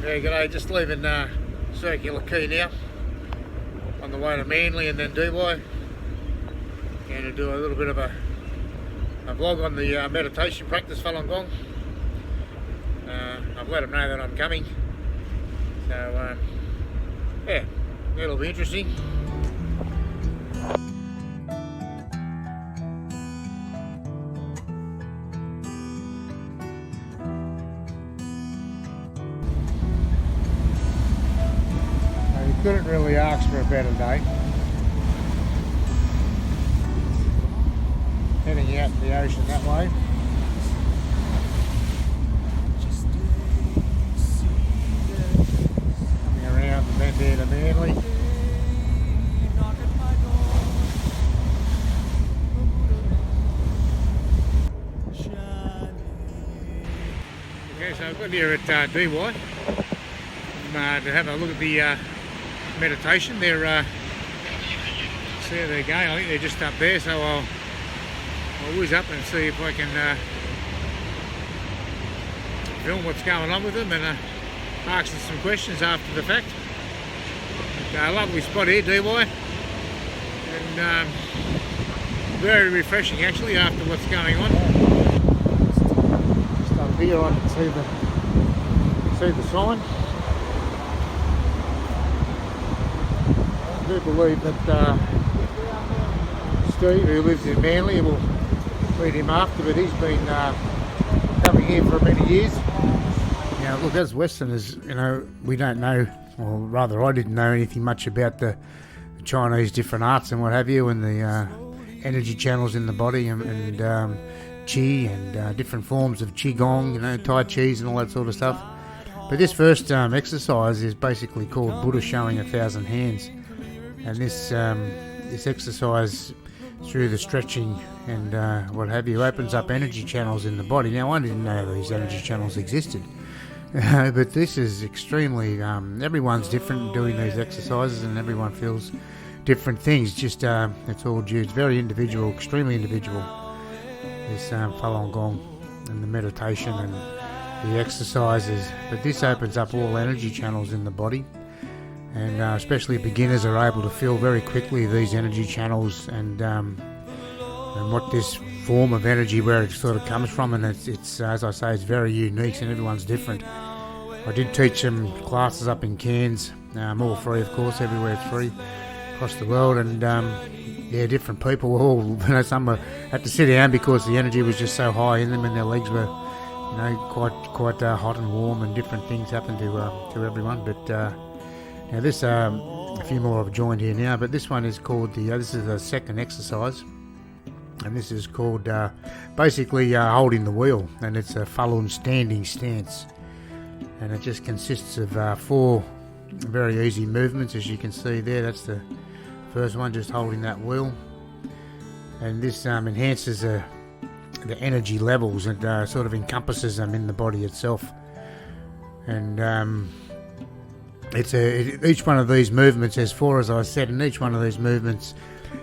Yeah, g'day, just leaving Circular Quay now, on the way to Manly and then Dubai. Going to do a little bit of a vlog on the meditation practice, Falun Gong. I've let them know that I'm coming, so yeah, it'll be interesting. Couldn't really ask for a better day. Heading out to the ocean that way. Coming around and then there to Manly. Okay, so I've got here at DY to have a look at the meditation. They're see how they're going. I think they're just up there, so I'll whiz up and see if I can film what's going on with them and ask them some questions after the fact. But, lovely spot here, DY, and very refreshing actually after what's going on. Just up here I can see the sign. I do believe that Steve, who lives in Manly, will meet him after, but he's been coming here for many years. Now, look, as Westerners, you know, we don't know, or rather I didn't know anything much about the Chinese different arts and what have you, and the energy channels in the body, and Qi, and different forms of Qigong, you know, Tai Chis and all that sort of stuff. But this first exercise is basically called Buddha showing 1,000 hands. And this exercise, through the stretching and what have you, opens up energy channels in the body. Now, I didn't know these energy channels existed, but this is extremely, everyone's different doing these exercises, and everyone feels different things. Just it's all due, it's very individual, extremely individual, this Falun Gong and the meditation and the exercises. But this opens up all energy channels in the body. And especially beginners are able to feel very quickly these energy channels and what this form of energy, where it sort of comes from, and it's as I say, it's very unique and everyone's different. I did teach some classes up in Cairns, all free of course, everywhere it's free across the world, and yeah, different people, all, you know, some had to sit down because the energy was just so high in them, and their legs were, you know, quite hot and warm, and different things happened to everyone. But now this, a few more have joined here now, but this one is called this is the second exercise, and this is called basically holding the wheel, and it's a Falun standing stance, and it just consists of 4 very easy movements, as you can see there. That's the first one, just holding that wheel, and this enhances the energy levels and sort of encompasses them in the body itself, and each one of these movements has 4, as I said, and each one of these movements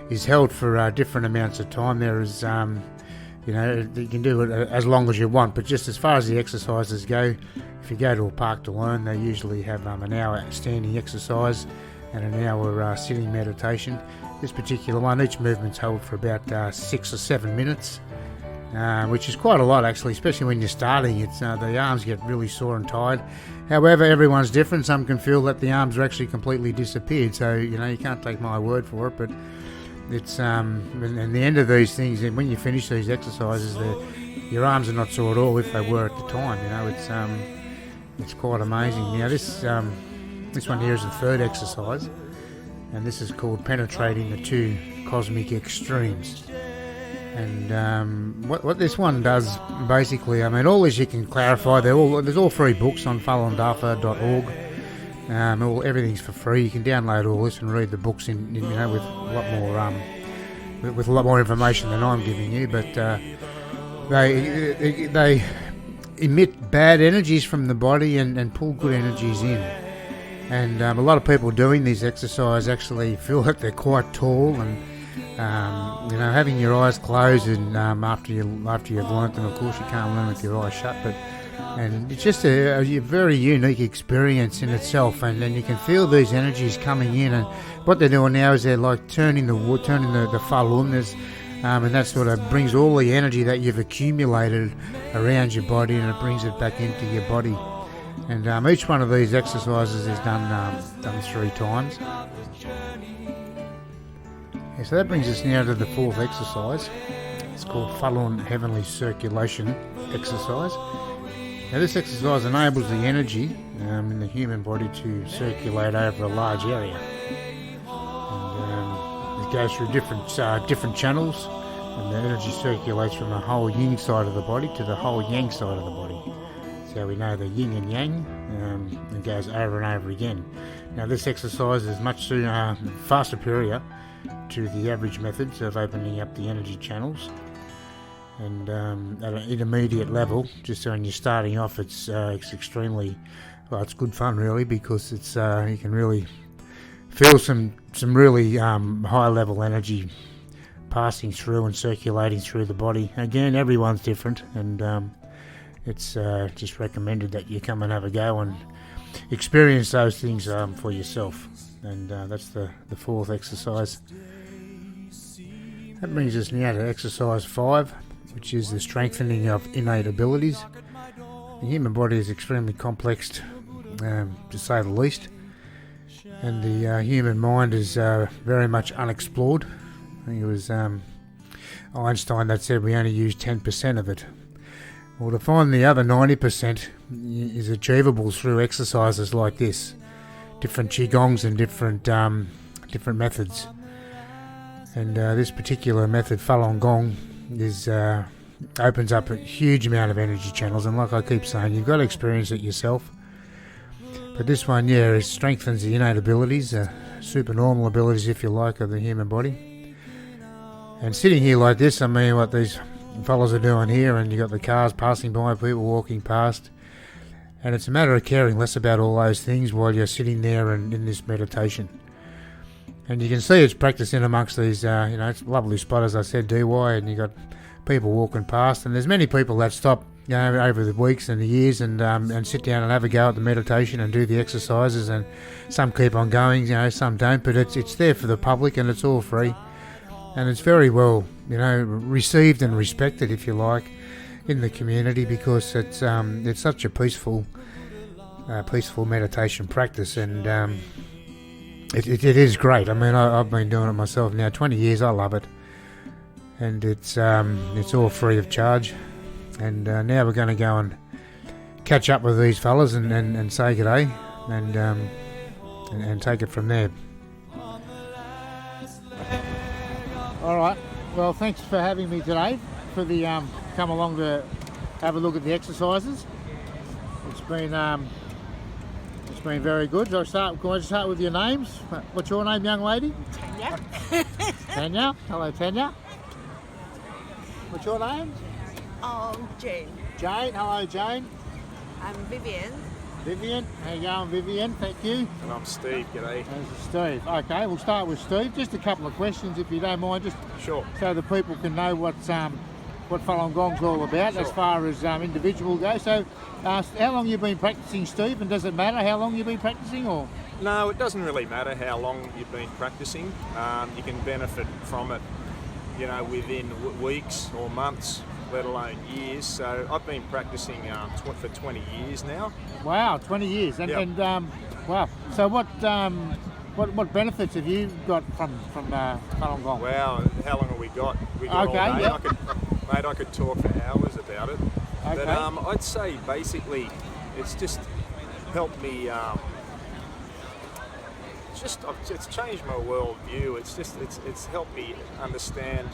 is held for different amounts of time. There is, you know, you can do it as long as you want, but just as far as the exercises go, if you go to a park to learn, they usually have an hour standing exercise and an hour sitting meditation. This particular one, each movement's held for about 6 or 7 minutes, which is quite a lot actually, especially when you're starting. It's the arms get really sore and tired. However, everyone's different. Some can feel that the arms are actually completely disappeared, so you know, you can't take my word for it, but it's and the end of these things, and when you finish these exercises, your arms are not sore at all if they were at the time. You know, it's quite amazing. Now this one here is the third exercise, and this is called penetrating the 2 cosmic extremes. And what this one does, basically, I mean, all this you can clarify. There's all free books on falundafa.org. Everything's for free. You can download all this and read the books in you know, with a lot more information than I'm giving you. But they emit bad energies from the body and pull good energies in. And a lot of people doing these exercises actually feel that they're quite tall, and you know, having your eyes closed, and after you've learnt them, of course you can't learn with your eyes shut, but And it's just a very unique experience in itself, and then you can feel these energies coming in. And what they're doing now is they're like turning the Falun, and that sort of brings all the energy that you've accumulated around your body, and it brings it back into your body. And each one of these exercises is done 3 times. Yeah, so that brings us now to the 4th exercise. It's called Falun Heavenly Circulation Exercise. Now this exercise enables the energy in the human body to circulate over a large area. And it goes through different channels, and the energy circulates from the whole yin side of the body to the whole yang side of the body. So we know the yin and yang, it goes over and over again. Now this exercise is much far superior to the average methods of opening up the energy channels. And at an intermediate level, just when you're starting off, it's extremely, well, it's good fun really, because it's you can really feel some really high level energy passing through and circulating through the body. Again, everyone's different, and it's just recommended that you come and have a go and experience those things for yourself. And that's the 4th exercise. That brings us now to exercise 5, which is the strengthening of innate abilities. The human body is extremely complex, to say the least, and the human mind is very much unexplored. I think it was Einstein that said we only use 10% of it. Well, to find the other 90% is achievable through exercises like this, different qigongs and different methods. And this particular method, Falun Gong, opens up a huge amount of energy channels, and like I keep saying, you've got to experience it yourself. But this one, yeah, it strengthens the innate abilities, supernormal abilities, if you like, of the human body. And sitting here like this, I mean, what these fellas are doing here, and you've got the cars passing by, people walking past, and it's a matter of caring less about all those things while you're sitting there and in this meditation. And you can see it's practicing amongst these, it's a lovely spot, as I said, DY, and you've got people walking past, and there's many people that stop, over the weeks and the years and sit down and have a go at the meditation and do the exercises, and some keep on going, some don't, but it's there for the public, and it's all free, and it's very well, received and respected, if you like, in the community, because it's such a peaceful meditation practice, and it is great. I mean, I've been doing it myself now 20 years. I love it, and it's all free of charge. And now we're going to go and catch up with these fellas and say g'day, and take it from there. All right. Well, thanks for having me today. For the come along to have a look at the exercises. It's been very good. Can I just start with your names? What's your name, young lady? Tanya. Tanya. Hello, Tanya. What's your name? Jane. Jane. Hello, Jane. I'm Vivian. Vivian. How you going, Vivian? Thank you. And I'm Steve. G'day. This is Steve. Okay, we'll start with Steve. Just a couple of questions, if you don't mind, just Sure. so the people can know what Falun Gong's all about, Sure. as far as individual goes. So, how long have you been practicing, Steve? And does it matter how long you've been practicing, or? No, it doesn't really matter how long you've been practicing. You can benefit from it, within weeks or months, let alone years. So I've been practicing for 20 years now. Wow, 20 years. And, Yep. and wow. So what benefits have you got from Falun Gong? Wow, how long have we got? We got Okay, all day. yep. I could talk for hours about it. Okay. But I'd say basically it's just helped me. It's changed my world view. It's helped me understand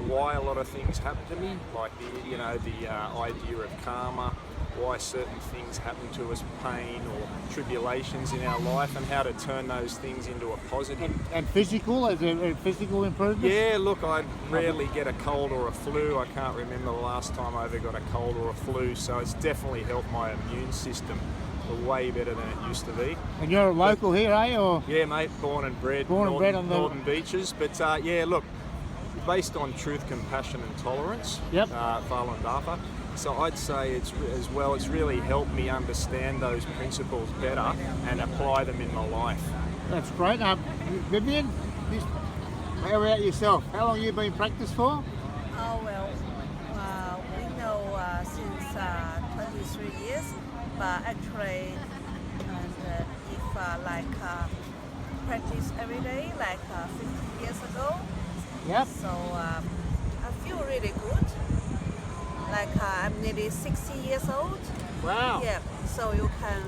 why a lot of things happen to me, like the idea of karma, why certain things happen to us, pain or tribulations in our life, and how to turn those things into a positive. And physical, is there a physical improvement? Yeah, look, I rarely get a cold or a flu. I can't remember the last time I ever got a cold or a flu, so it's definitely helped my immune system way better than it used to be. And you're a local here, eh? Or? Yeah, mate, born and bred on the Northern Beaches. But yeah, look, based on truth, compassion and tolerance, Yep. Falun Dafa, So I'd say it's really helped me understand those principles better and apply them in my life. That's great. Vivian, how about yourself? How long have you been practice for? Oh well, we know since 23 years, but actually, if practice every day, like 50 years ago. Yep. So I feel really good. Like I'm nearly 60 years old. Wow. Yeah. So you can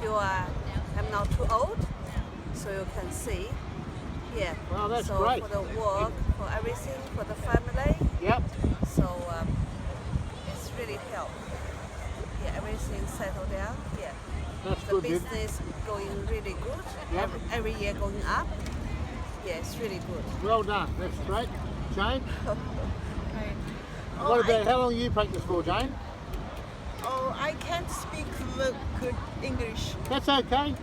feel I'm not too old. So you can see. Yeah. Wow, that's so great. For the work, for everything, for the family. Yep. So it's really helped. Yeah, everything settled down. Yeah. That's The good, Viv. business going really good. Yep. Every year going up. Yeah, it's really good. Well done. That's great. Jane? Oh, What about, how long have you practiced for, Jane? Oh, I can't speak good English. That's okay.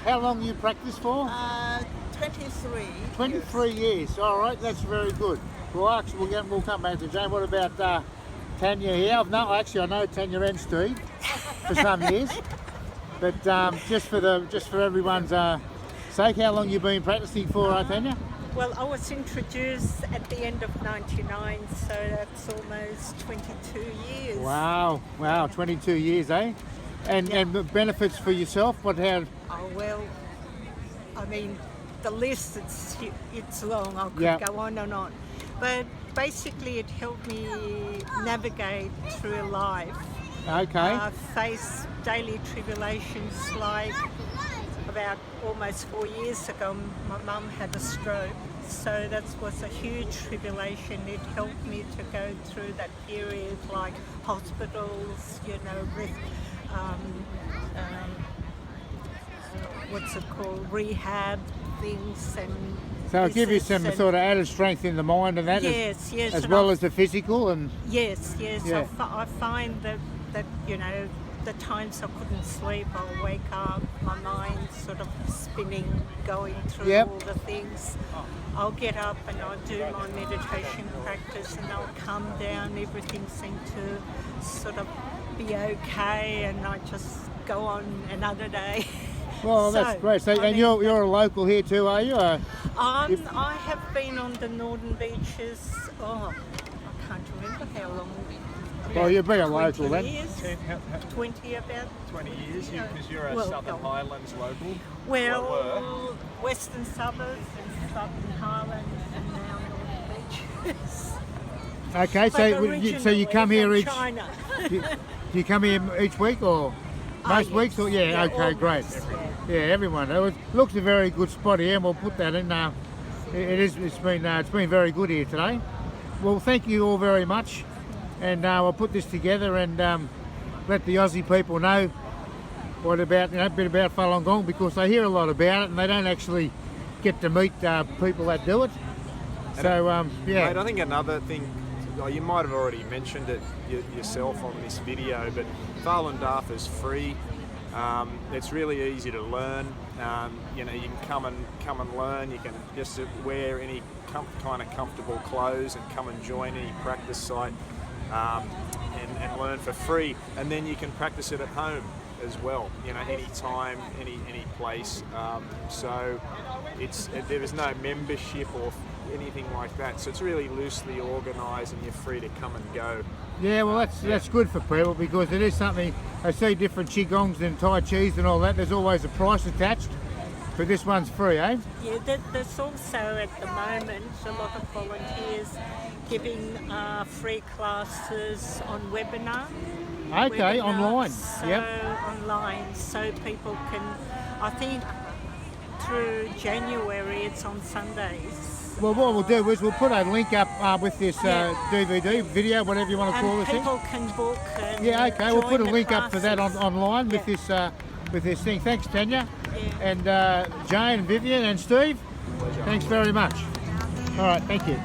How long you practiced for? 23. 23 years. All right, that's very good. Well, actually, we'll come back to Jane. What about Tanya here? I know Tanya and Steve for some years. But just for everyone's sake, how long you been practicing for, Tanya? Well, I was introduced at the end of '99, so that's almost 22 years. Wow, 22 years, eh? And the benefits for yourself, Oh, well, I mean, the list, it's long. I could go on and on. But basically it helped me navigate through life. Okay. Face daily tribulations, like about almost 4 years ago, my mum had a stroke. So that was a huge tribulation. It helped me to go through that period, like hospitals, with what's it called, rehab things, and So it'll give you some sort of added strength in the mind and that, yes, as well as the physical. And yes. Yeah. I find that the times I couldn't sleep, I'll wake up, my mind sort of spinning, going through all the things. I'll get up and I'll do my meditation practice and I'll calm down. Everything seemed to sort of be okay, and I just go on another day. Well, that's great. So, and you're a local here too, are you? I have been on the northern beaches. I can't remember how long. Well, you've been a local then. Years, 20 about. 20 years, because you're a Southern Highlands local. Well, Western Suburbs and Southern Highlands and now Northern Beaches. Okay, so you come here each. China. You come here each week or most weeks? Or okay, almost, great. Yeah, everyone. It looks a very good spot here, and we'll put that in. It's been very good here today. Well, thank you all very much, and we'll put this together and let the Aussie people know a bit about Falun Gong, because they hear a lot about it and they don't actually get to meet people that do it. So yeah. Mate, I think another thing, you might have already mentioned it yourself on this video, but Falun Dafa is free. It's really easy to learn. You can come and learn. You can just wear any kind of comfortable clothes and come and join any practice site and learn for free. And then you can practice it at home as well. Any time, any place. So there is no membership or anything like that. So it's really loosely organised, and you're free to come and go. Yeah, well, that's good for people, because it is something. I see different Qigongs and Tai Chis and all that. There's always a price attached, but this one's free, eh? Yeah, there's also at the moment a lot of volunteers giving free classes on webinar. Okay, online. Online, so people can. I think through January it's on Sundays. Well, what we'll do is we'll put a link up with this DVD, video, whatever you want to call this thing. People can book. And okay, we'll put a link up for that classes. online with this thing. Thanks, Tanya. Yeah. And Jane, Vivian and Steve, thanks very much. All right, thank you.